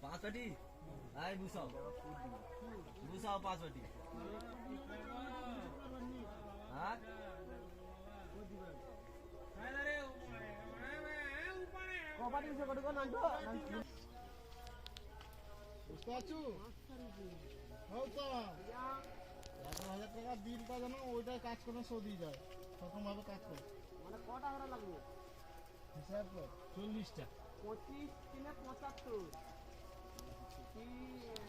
पाँचवटी आए बुसाओ बुसाओ पाँचवटी हाँ বিলটা যেন ওইটাই কাজ করে শোধই যায় সেরকম ভাবে কাজ করে। মানে কটা ভাড়া লাগবে? হিসাব কর 40টা 25 কিনে 75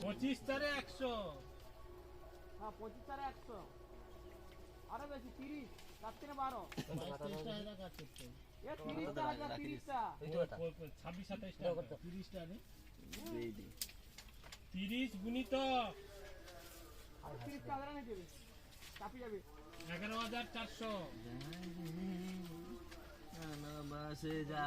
25 তারে 100 হ্যাঁ 25 তারে 100 আরো বেশি 30 4 থেকে 12 23টা এরা কাজ করতে এ 30টা হাজার 30টা 26 27টা 30টা নে 30 গুণিত 30টা হাজার নিয়ে যাবে চাপি যাবে 11400 बसे जा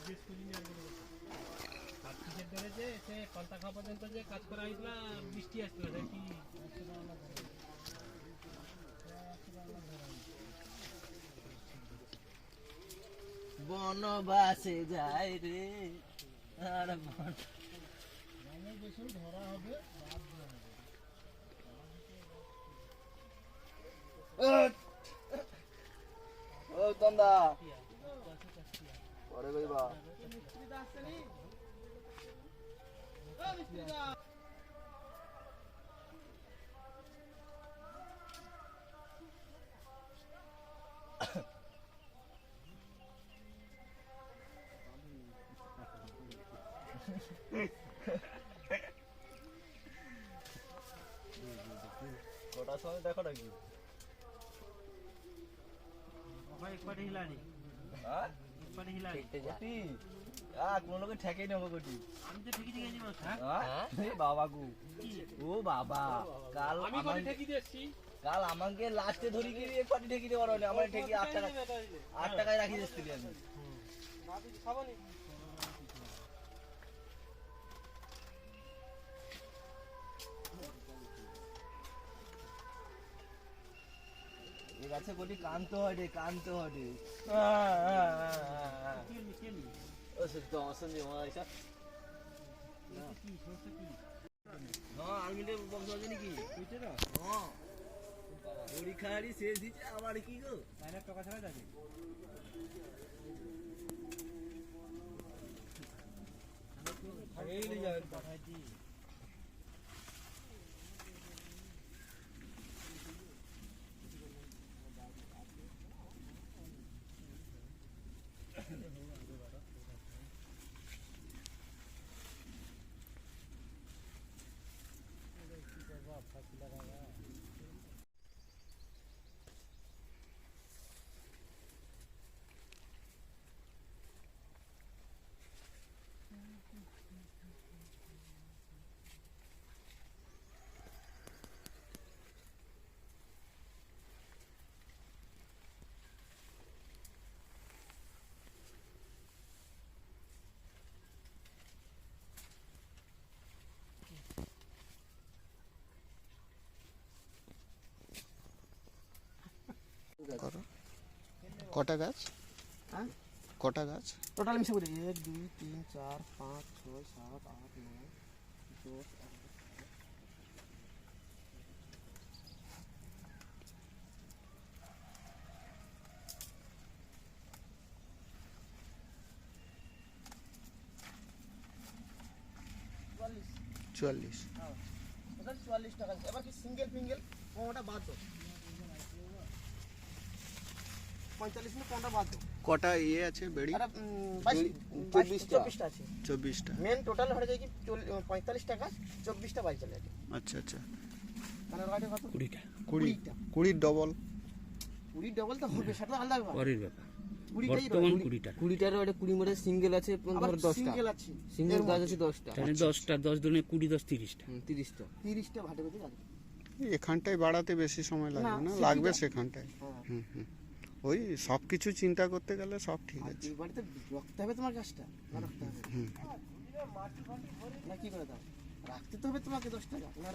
জিজ্ঞেস করিনি ধরে যে সে কলতা খাওয়া পর্যন্ত যে কাজ করা হয়েছিল বৃষ্টি আসছিল কি বনবাসে যায় রে আর ধরা হবে ও তন্দা পরে কইবা মিস্ত্রি দা আসছে নি ও মিস্ত্রি দা কটার সময় দেখো নাকি ভাই একবারে হিলানি হ্যাঁ একবারে হিলানি কোটি কোন লোকে ঠেকেই নেবো কোটি আমি তো ঠিকই গেছি মাছ হ্যাঁ বাবা গো ও বাবা কাল আমি কোটি ঠেকি দিয়েছি কাল আমাকে লাস্টে ধরি গিয়ে এক পাটি ঠেকি দেওয়ার হলে আমার ঠেকি 8 টাকায় রাখি দিয়েছিলি আমি না কিছু খাবো নি এ গাছে কোটি কানতে হয় রে কানতে হয় রে ও সত্য অসন্ধি মাইসা কি সমস্যা কি হ্যাঁ আলমিলে বংশ আছে নাকি কইতে না হ্যাঁ পরীক্ষারি শেষ দিচ্ছে আবার কি গো মাইনার টাকা ছাড়া যাবে আগেই নিয়ে যাবেন পাঠাইছি কটা গাছ হ্যাঁ কটা গাছ টোটাল মিশে করে 1 2 3 4 5 6 7 8 9 10 44 হ্যাঁ টোটাল 44 টাকা এবার কি সিঙ্গেল ফিঙ্গেল কোনটা বাদ দাও 45 में কোনটা বাদ দাও কটা ইয়ে আছে বেড়ি আরে 24টা আছে 24টা মেন টোটাল হয়ে যায় কি 45 টাকা 24টা বাড়ি চলে যায় আচ্ছা আচ্ছা কানের কাঠে কত? 20টা 20টা 20 ডবল 20 ডবল তো হবে, সেটা তো আলাদা ব্যাপার। পরের ব্যাপার 20টাই বর্তমান 20টা 20টার ওটা 20 মধ্যে সিঙ্গেল আছে আবার ধরো 10টা সিঙ্গেল আছে, সিঙ্গেল গাছ আছে 10টা তাহলে 10টা 10 দুনে 20 10 30টা 30টা 30টা ভাটে ভাটে আছে। এখানটায় বাড়াতে বেশি সময় লাগবে না, না, লাগবে সেটাই। সেখানটায়। হ্যাঁ। হুম হুম ওই সব কিছু চিন্তা করতে গেলে সব ঠিক আর আছে। এই বাড়িতে রাখতে হবে তোমার গাছটা, না রাখতে হবে হুম না, কি করে দাও রাখতে তো হবে তোমাকে 10 টাকা, না